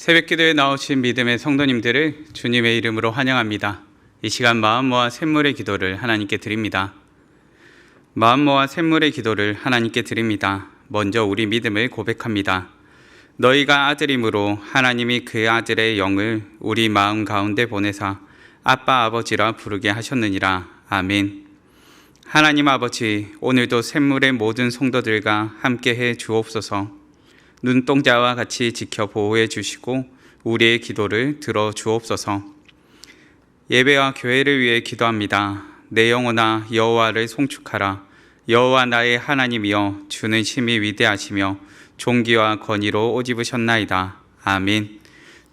새벽기도에 나오신 믿음의 성도님들을 주님의 이름으로 환영합니다. 이 시간 마음 모아 샘물의 기도를 하나님께 드립니다. 마음 모아 샘물의 기도를 하나님께 드립니다. 먼저 우리 믿음을 고백합니다. 너희가 아들이므로 하나님이 그 아들의 영을 우리 마음 가운데 보내사 아빠 아버지라 부르게 하셨느니라. 아멘. 하나님 아버지, 오늘도 샘물의 모든 성도들과 함께해 주옵소서. 눈동자와 같이 지켜 보호해 주시고 우리의 기도를 들어 주옵소서. 예배와 교회를 위해 기도합니다. 내 영혼아 여호와를 송축하라. 여호와 나의 하나님이여, 주는 심히 위대하시며 존귀와 권위로 옷 입으셨나이다. 아멘.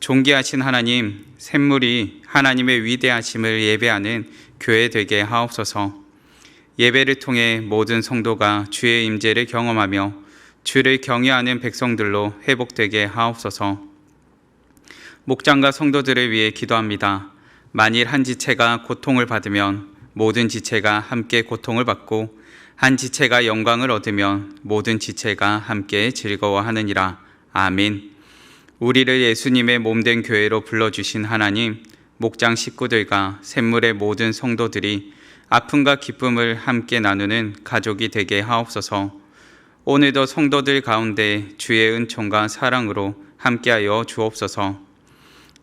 존귀하신 하나님, 샘물이 하나님의 위대하심을 예배하는 교회 되게 하옵소서. 예배를 통해 모든 성도가 주의 임재를 경험하며 주를 경외하는 백성들로 회복되게 하옵소서. 목장과 성도들을 위해 기도합니다. 만일 한 지체가 고통을 받으면 모든 지체가 함께 고통을 받고, 한 지체가 영광을 얻으면 모든 지체가 함께 즐거워하느니라. 아멘. 우리를 예수님의 몸된 교회로 불러주신 하나님, 목장 식구들과 샘물의 모든 성도들이 아픔과 기쁨을 함께 나누는 가족이 되게 하옵소서. 오늘도 성도들 가운데 주의 은총과 사랑으로 함께하여 주옵소서.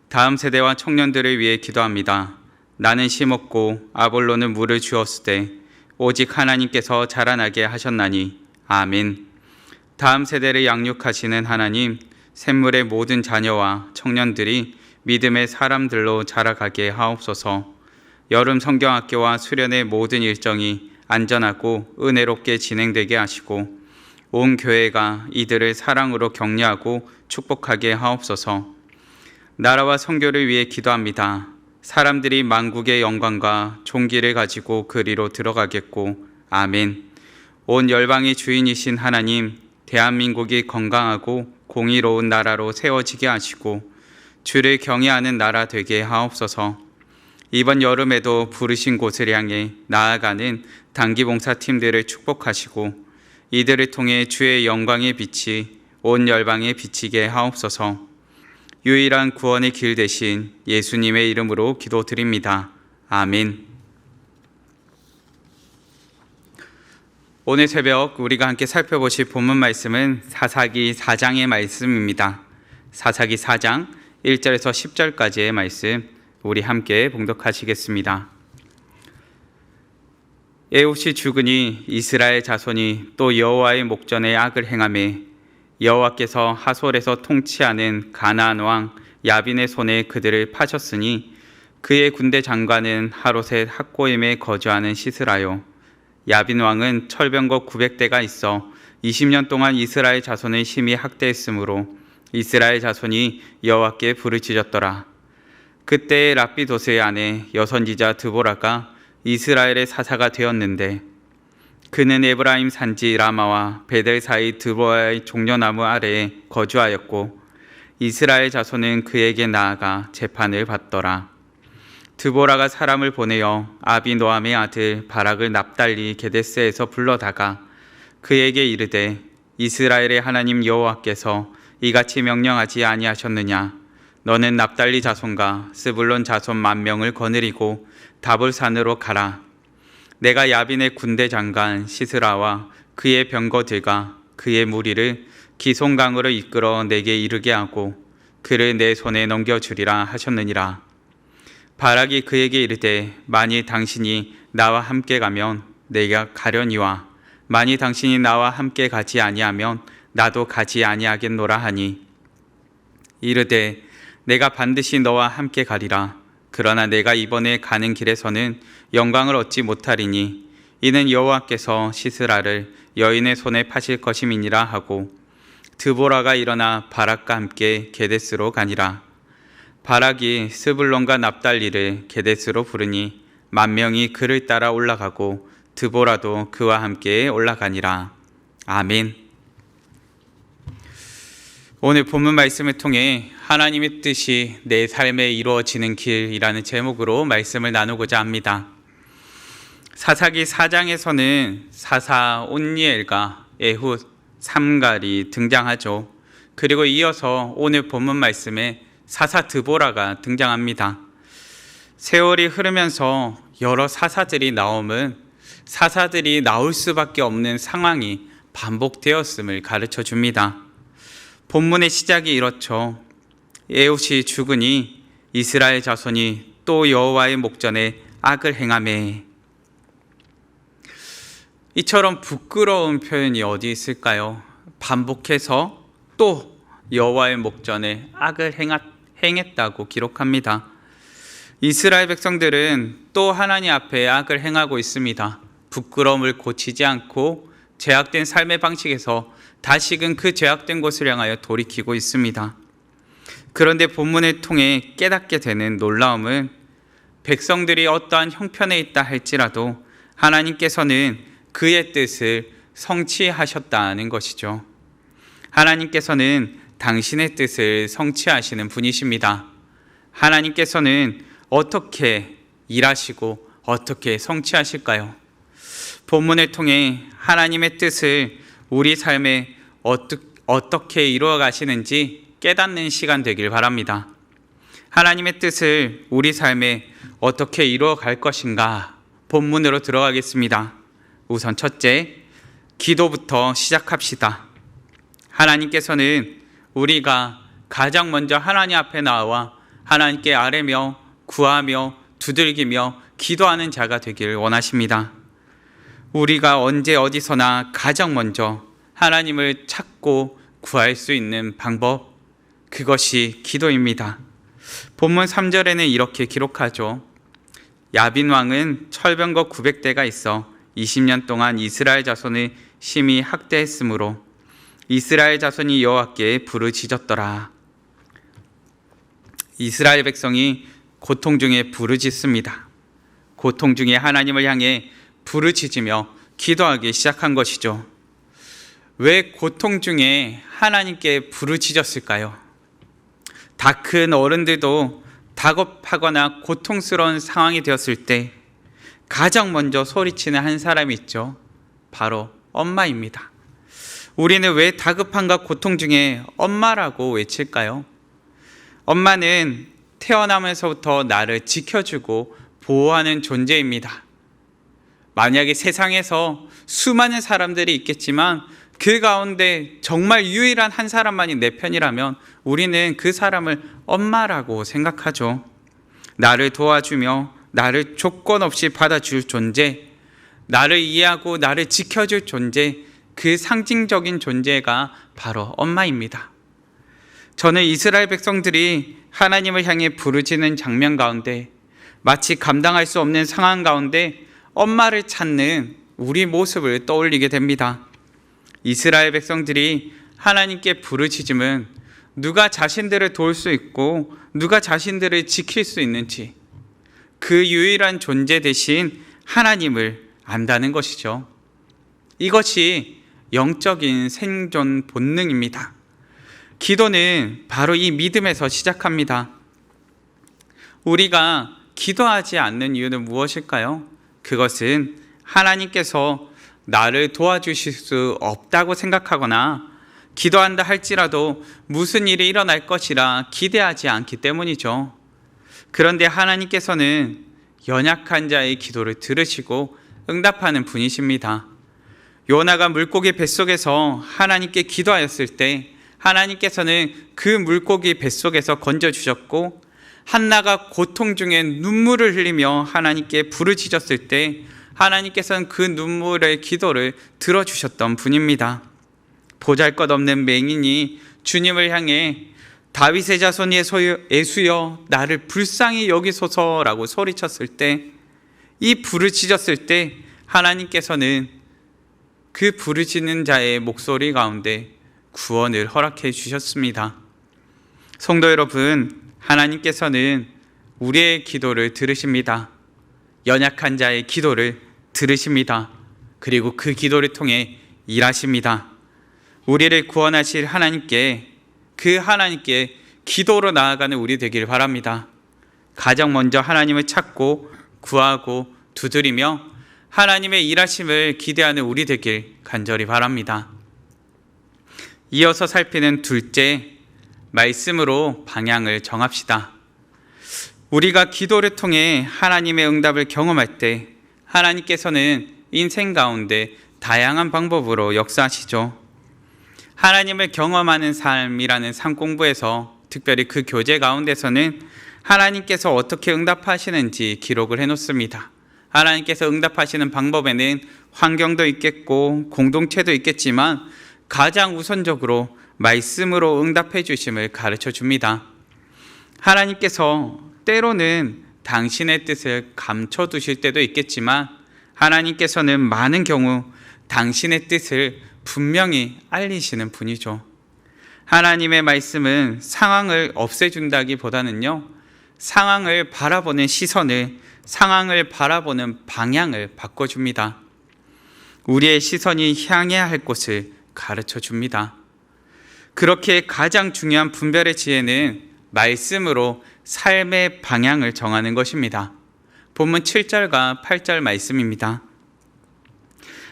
다음 세대와 청년들을 위해 기도합니다. 나는 심었고 아볼로는 물을 주었으되 오직 하나님께서 자라나게 하셨나니. 아멘. 다음 세대를 양육하시는 하나님, 샘물의 모든 자녀와 청년들이 믿음의 사람들로 자라가게 하옵소서. 여름 성경학교와 수련의 모든 일정이 안전하고 은혜롭게 진행되게 하시고 온 교회가 이들을 사랑으로 격려하고 축복하게 하옵소서. 나라와 선교를 위해 기도합니다. 사람들이 만국의 영광과 존귀를 가지고 그리로 들어가겠고. 아멘. 온 열방의 주인이신 하나님, 대한민국이 건강하고 공의로운 나라로 세워지게 하시고 주를 경외하는 나라 되게 하옵소서. 이번 여름에도 부르신 곳을 향해 나아가는 단기봉사팀들을 축복하시고 이들을 통해 주의 영광의 빛이 온 열방에 비치게 하옵소서. 유일한 구원의 길 되신 예수님의 이름으로 기도드립니다. 아멘. 오늘 새벽 우리가 함께 살펴보실 본문 말씀은 사사기 4장의 말씀입니다. 사사기 4장 1절에서 10절까지의 말씀, 우리 함께 봉독하시겠습니다. 에훗이 죽으니 이스라엘 자손이 또 여호와의 목전에 악을 행하매 여호와께서 하솔에서 통치하는 가나안 왕 야빈의 손에 그들을 파셨으니 그의 군대 장관은 하롯의 학고임에 거주하는 시스라요. 야빈 왕은 철병거 900대가 있어 20년 동안 이스라엘 자손을 심히 학대했으므로 이스라엘 자손이 여호와께 부르짖었더라. 그때의 랍비도스의 아내 여선지자 드보라가 이스라엘의 사사가 되었는데, 그는 에브라임 산지 라마와 베델 사이 드보라의 종려나무 아래에 거주하였고 이스라엘 자손은 그에게 나아가 재판을 받더라. 드보라가 사람을 보내어 아비노함의 아들 바락을 납달리 게데스에서 불러다가 그에게 이르되, 이스라엘의 하나님 여호와께서 이같이 명령하지 아니하셨느냐? 너는 납달리 자손과 스불론 자손 10,000명을 거느리고 다볼산으로 가라. 내가 야빈의 군대 장관 시스라와 그의 병거들과 그의 무리를 기송강으로 이끌어 내게 이르게 하고 그를 내 손에 넘겨주리라 하셨느니라. 바락이 그에게 이르되, 만일 당신이 나와 함께 가면 내가 가려니와 만일 당신이 나와 함께 가지 아니하면 나도 가지 아니하겠노라 하니, 이르되 내가 반드시 너와 함께 가리라. 그러나 내가 이번에 가는 길에서는 영광을 얻지 못하리니 이는 여호와께서 시스라를 여인의 손에 파실 것임이니라 하고, 드보라가 일어나 바락과 함께 게데스로 가니라. 바락이 스불론과 납달리를 게데스로 부르니 10,000명이 그를 따라 올라가고 드보라도 그와 함께 올라가니라. 아멘. 오늘 본문 말씀을 통해 하나님의 뜻이 내 삶에 이루어지는 길이라는 제목으로 말씀을 나누고자 합니다. 사사기 4장에서는 사사 온니엘과 에훗, 삼갈이 등장하죠. 그리고 이어서 오늘 본문 말씀에 사사 드보라가 등장합니다. 세월이 흐르면서 여러 사사들이 나오면 사사들이 나올 수밖에 없는 상황이 반복되었음을 가르쳐 줍니다. 본문의 시작이 이렇죠. 에웃이 죽으니 이스라엘 자손이 또 여호와의 목전에 악을 행하매. 이처럼 부끄러운 표현이 어디 있을까요? 반복해서 또 여호와의 목전에 악을 행했다고 기록합니다. 이스라엘 백성들은 또 하나님 앞에 악을 행하고 있습니다. 부끄러움을 고치지 않고 죄악된 삶의 방식에서 다시금 그 죄악된 곳을 향하여 돌이키고 있습니다. 그런데 본문을 통해 깨닫게 되는 놀라움은 백성들이 어떠한 형편에 있다 할지라도 하나님께서는 그의 뜻을 성취하셨다는 것이죠. 하나님께서는 당신의 뜻을 성취하시는 분이십니다. 하나님께서는 어떻게 일하시고 어떻게 성취하실까요? 본문을 통해 하나님의 뜻을 우리 삶에 어떻게 이루어 가시는지 깨닫는 시간 되길 바랍니다. 하나님의 뜻을 우리 삶에 어떻게 이루어 갈 것인가 본문으로 들어가겠습니다. 우선 첫째, 기도부터 시작합시다. 하나님께서는 우리가 가장 먼저 하나님 앞에 나와 하나님께 아뢰며 구하며 두들기며 기도하는 자가 되기를 원하십니다. 우리가 언제 어디서나 가장 먼저 하나님을 찾고 구할 수 있는 방법, 그것이 기도입니다. 본문 3절에는 이렇게 기록하죠. 야빈 왕은 철병거 900대가 있어 20년 동안 이스라엘 자손을 심히 학대했으므로 이스라엘 자손이 여호와께 부르짖었더라. 이스라엘 백성이 고통 중에 부르짖습니다. 고통 중에 하나님을 향해 부르짖으며 기도하기 시작한 것이죠. 왜 고통 중에 하나님께 부르짖었을까요? 다 큰 어른들도 다급하거나 고통스러운 상황이 되었을 때 가장 먼저 소리치는 한 사람이 있죠. 바로 엄마입니다. 우리는 왜 다급함과 고통 중에 엄마라고 외칠까요? 엄마는 태어나면서부터 나를 지켜주고 보호하는 존재입니다. 만약에 세상에서 수많은 사람들이 있겠지만 그 가운데 정말 유일한 한 사람만이 내 편이라면 우리는 그 사람을 엄마라고 생각하죠. 나를 도와주며 나를 조건 없이 받아줄 존재, 나를 이해하고 나를 지켜줄 존재, 그 상징적인 존재가 바로 엄마입니다. 저는 이스라엘 백성들이 하나님을 향해 부르짖는 장면 가운데 마치 감당할 수 없는 상황 가운데 엄마를 찾는 우리 모습을 떠올리게 됩니다. 이스라엘 백성들이 하나님께 부르짖음은 누가 자신들을 도울 수 있고 누가 자신들을 지킬 수 있는지 그 유일한 존재 대신 하나님을 안다는 것이죠. 이것이 영적인 생존 본능입니다. 기도는 바로 이 믿음에서 시작합니다. 우리가 기도하지 않는 이유는 무엇일까요? 그것은 하나님께서 나를 도와주실 수 없다고 생각하거나 기도한다 할지라도 무슨 일이 일어날 것이라 기대하지 않기 때문이죠. 그런데 하나님께서는 연약한 자의 기도를 들으시고 응답하는 분이십니다. 요나가 물고기 뱃속에서 하나님께 기도하였을 때 하나님께서는 그 물고기 뱃속에서 건져주셨고, 한나가 고통 중에 눈물을 흘리며 하나님께 부르짖었을 때 하나님께서는 그 눈물의 기도를 들어주셨던 분입니다. 보잘것없는 맹인이 주님을 향해 다윗의 자손 예수여 나를 불쌍히 여기소서라고 소리쳤을 때, 이 부르짖었을 때 하나님께서는 그 부르짖는 자의 목소리 가운데 구원을 허락해 주셨습니다. 성도 여러분, 하나님께서는 우리의 기도를 들으십니다. 연약한 자의 기도를 들으십니다. 그리고 그 기도를 통해 일하십니다. 우리를 구원하실 하나님께, 그 하나님께 기도로 나아가는 우리 되기를 바랍니다. 가장 먼저 하나님을 찾고 구하고 두드리며 하나님의 일하심을 기대하는 우리 되길 간절히 바랍니다. 이어서 살피는 둘째, 말씀으로 방향을 정합시다. 우리가 기도를 통해 하나님의 응답을 경험할 때 하나님께서는 인생 가운데 다양한 방법으로 역사하시죠. 하나님을 경험하는 삶이라는 산공부에서 특별히 그 교재 가운데서는 하나님께서 어떻게 응답하시는지 기록을 해놓습니다. 하나님께서 응답하시는 방법에는 환경도 있겠고 공동체도 있겠지만 가장 우선적으로 말씀으로 응답해 주심을 가르쳐 줍니다. 하나님께서 때로는 당신의 뜻을 감춰 두실 때도 있겠지만 하나님께서는 많은 경우 당신의 뜻을 분명히 알리시는 분이죠. 하나님의 말씀은 상황을 없애준다기보다는요, 상황을 바라보는 시선을, 상황을 바라보는 방향을 바꿔줍니다. 우리의 시선이 향해야 할 곳을 가르쳐 줍니다. 그렇게 가장 중요한 분별의 지혜는 말씀으로 삶의 방향을 정하는 것입니다. 본문 7절과 8절 말씀입니다.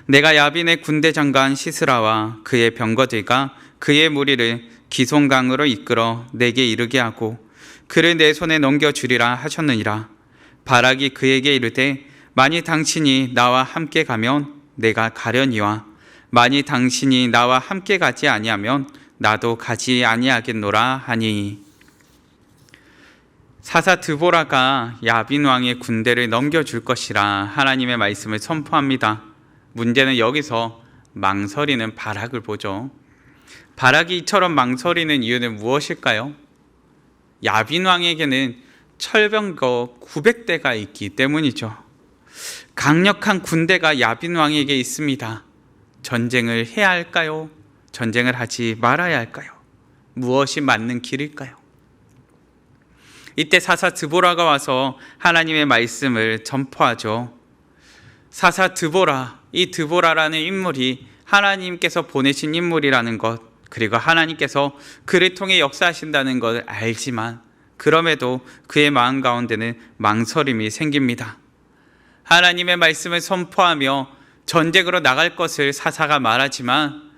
내가 야빈의 군대 장관 시스라와 그의 병거들과 그의 무리를 기송강으로 이끌어 내게 이르게 하고 그를 내 손에 넘겨주리라 하셨느니라. 바락이 그에게 이르되 만일 당신이 나와 함께 가면 내가 가려니와 만일 당신이 나와 함께 가지 아니하면 나도 가지 아니하겠노라 하니. 사사 드보라가 야빈 왕의 군대를 넘겨줄 것이라 하나님의 말씀을 선포합니다. 문제는 여기서 망설이는 바락을 보죠. 바락이 이처럼 망설이는 이유는 무엇일까요? 야빈 왕에게는 철병거 900대가 있기 때문이죠. 강력한 군대가 야빈 왕에게 있습니다. 전쟁을 해야 할까요? 전쟁을 하지 말아야 할까요? 무엇이 맞는 길일까요? 이때 사사 드보라가 와서 하나님의 말씀을 전포하죠. 사사 드보라, 이 드보라라는 인물이 하나님께서 보내신 인물이라는 것, 그리고 하나님께서 그를 통해 역사하신다는 걸 알지만 그럼에도 그의 마음 가운데는 망설임이 생깁니다. 하나님의 말씀을 선포하며 전쟁으로 나갈 것을 사사가 말하지만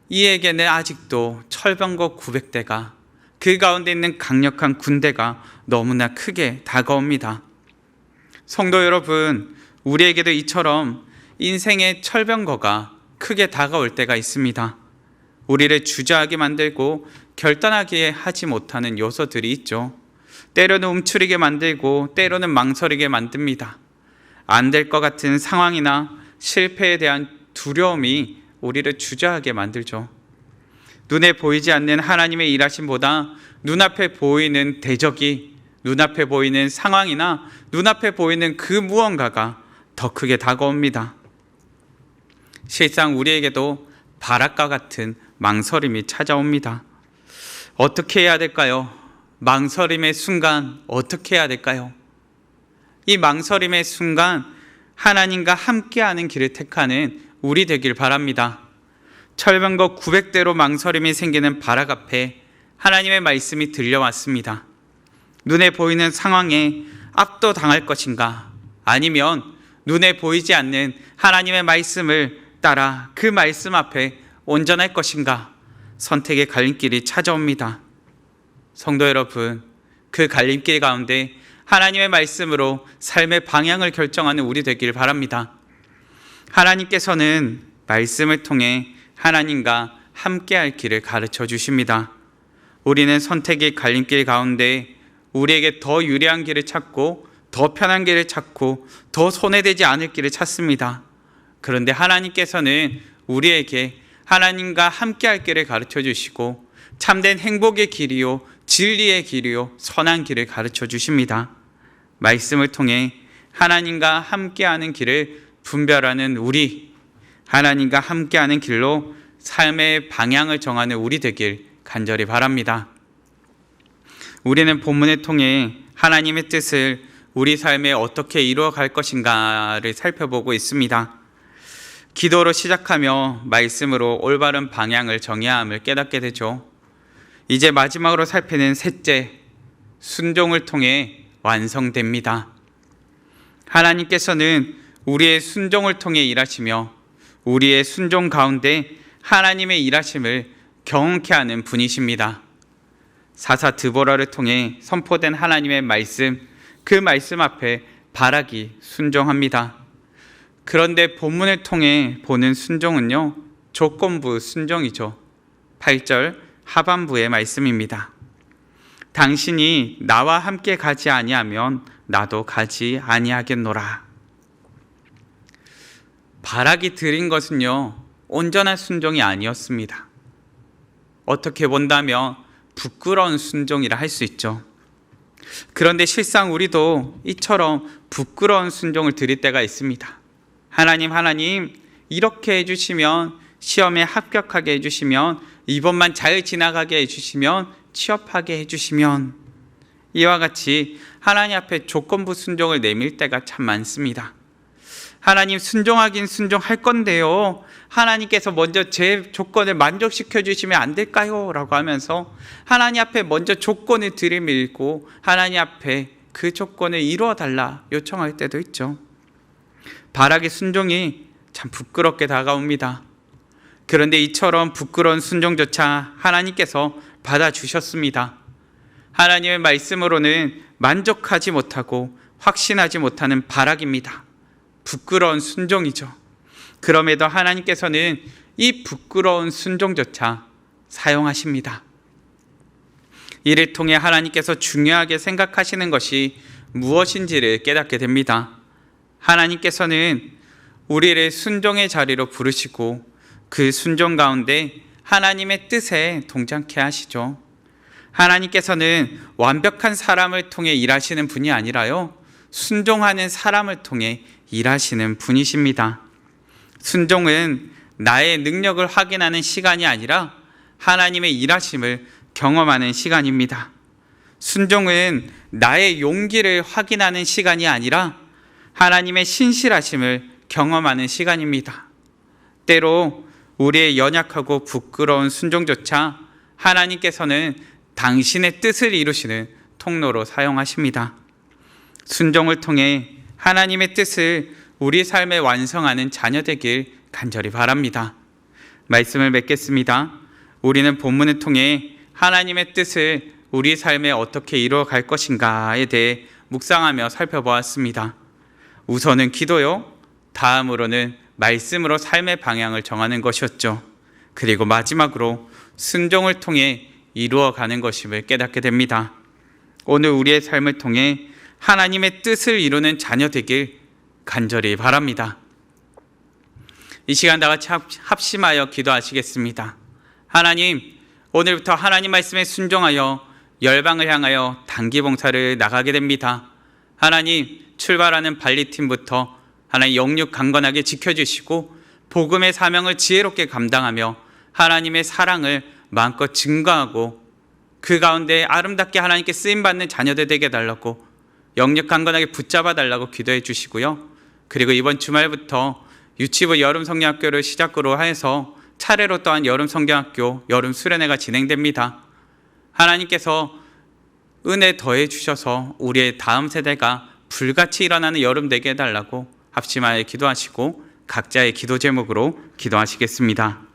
이에게는 아직도 철병거 900대가, 그 가운데 있는 강력한 군대가 너무나 크게 다가옵니다. 성도 여러분, 우리에게도 이처럼 인생의 철병거가 크게 다가올 때가 있습니다. 우리를 주저하게 만들고 결단하게 하지 못하는 요소들이 있죠. 때로는 움츠리게 만들고 때로는 망설이게 만듭니다. 안 될 것 같은 상황이나 실패에 대한 두려움이 우리를 주저하게 만들죠. 눈에 보이지 않는 하나님의 일하심보다 눈앞에 보이는 대적이, 눈앞에 보이는 상황이나 눈앞에 보이는 그 무언가가 더 크게 다가옵니다. 실상 우리에게도 바락과 같은 망설임이 찾아옵니다. 어떻게 해야 될까요? 망설임의 순간 어떻게 해야 될까요? 이 망설임의 순간 하나님과 함께하는 길을 택하는 우리 되길 바랍니다. 철병거 900대로 망설임이 생기는 바락 앞에 하나님의 말씀이 들려왔습니다. 눈에 보이는 상황에 압도당할 것인가, 아니면 눈에 보이지 않는 하나님의 말씀을 따라 그 말씀 앞에 온전할 것인가, 선택의 갈림길이 찾아옵니다. 성도 여러분, 그 갈림길 가운데 하나님의 말씀으로 삶의 방향을 결정하는 우리 되기를 바랍니다. 하나님께서는 말씀을 통해 하나님과 함께할 길을 가르쳐 주십니다. 우리는 선택의 갈림길 가운데 우리에게 더 유리한 길을 찾고 더 편한 길을 찾고 더 손해되지 않을 길을 찾습니다. 그런데 하나님께서는 우리에게 하나님과 함께할 길을 가르쳐 주시고 참된 행복의 길이요, 진리의 길이요, 선한 길을 가르쳐 주십니다. 말씀을 통해 하나님과 함께하는 길을 분별하는 우리, 하나님과 함께하는 길로 삶의 방향을 정하는 우리 되길 간절히 바랍니다. 우리는 본문을 통해 하나님의 뜻을 우리 삶에 어떻게 이루어갈 것인가를 살펴보고 있습니다. 기도로 시작하며 말씀으로 올바른 방향을 정해야 함을 깨닫게 되죠. 이제 마지막으로 살피는 셋째, 순종을 통해 완성됩니다. 하나님께서는 우리의 순종을 통해 일하시며 우리의 순종 가운데 하나님의 일하심을 경험케 하는 분이십니다. 사사 드보라를 통해 선포된 하나님의 말씀, 그 말씀 앞에 바락이 순종합니다. 그런데 본문을 통해 보는 순종은요, 조건부 순종이죠. 8절 하반부의 말씀입니다. 당신이 나와 함께 가지 아니하면 나도 가지 아니하겠노라. 바락이 드린 것은요, 온전한 순종이 아니었습니다. 어떻게 본다면 부끄러운 순종이라 할 수 있죠. 그런데 실상 우리도 이처럼 부끄러운 순종을 드릴 때가 있습니다. 하나님, 이렇게 해주시면, 시험에 합격하게 해주시면, 이번만 잘 지나가게 해주시면, 취업하게 해주시면, 이와 같이 하나님 앞에 조건부 순종을 내밀 때가 참 많습니다. 하나님, 순종하긴 순종할 건데요, 하나님께서 먼저 제 조건을 만족시켜 주시면 안 될까요? 라고 하면서 하나님 앞에 먼저 조건을 들이밀고 하나님 앞에 그 조건을 이루어 달라 요청할 때도 있죠. 바락의 순종이 참 부끄럽게 다가옵니다. 그런데 이처럼 부끄러운 순종조차 하나님께서 받아주셨습니다. 하나님의 말씀으로는 만족하지 못하고 확신하지 못하는 바락입니다. 부끄러운 순종이죠. 그럼에도 하나님께서는 이 부끄러운 순종조차 사용하십니다. 이를 통해 하나님께서 중요하게 생각하시는 것이 무엇인지를 깨닫게 됩니다. 하나님께서는 우리를 순종의 자리로 부르시고 그 순종 가운데 하나님의 뜻에 동참케 하시죠. 하나님께서는 완벽한 사람을 통해 일하시는 분이 아니라요, 순종하는 사람을 통해 일하시는 분이십니다. 순종은 나의 능력을 확인하는 시간이 아니라 하나님의 일하심을 경험하는 시간입니다. 순종은 나의 용기를 확인하는 시간이 아니라 하나님의 신실하심을 경험하는 시간입니다. 때로 우리의 연약하고 부끄러운 순종조차 하나님께서는 당신의 뜻을 이루시는 통로로 사용하십니다. 순종을 통해 하나님의 뜻을 우리 삶에 완성하는 자녀 되길 간절히 바랍니다. 말씀을 맺겠습니다. 우리는 본문을 통해 하나님의 뜻을 우리 삶에 어떻게 이루어 갈 것인가에 대해 묵상하며 살펴보았습니다. 우선은 기도요, 다음으로는 말씀으로 삶의 방향을 정하는 것이었죠. 그리고 마지막으로 순종을 통해 이루어가는 것임을 깨닫게 됩니다. 오늘 우리의 삶을 통해 하나님의 뜻을 이루는 자녀 되길 간절히 바랍니다. 이 시간 다 같이 합심하여 기도하시겠습니다. 하나님, 오늘부터 하나님 말씀에 순종하여 열방을 향하여 단기 봉사를 나가게 됩니다. 하나님, 출발하는 발리팀부터 하나님 영육 강건하게 지켜주시고 복음의 사명을 지혜롭게 감당하며 하나님의 사랑을 마음껏 증거하고 그 가운데 아름답게 하나님께 쓰임받는 자녀들 되게 해달라고, 영육 강건하게 붙잡아 달라고 기도해 주시고요. 그리고 이번 주말부터 유치부 여름 성경학교를 시작으로 해서 차례로 또한 여름 성경학교, 여름 수련회가 진행됩니다. 하나님께서 은혜 더해 주셔서 우리의 다음 세대가 불같이 일어나는 여름 되게 해달라고 합심하여 기도하시고 각자의 기도 제목으로 기도하시겠습니다.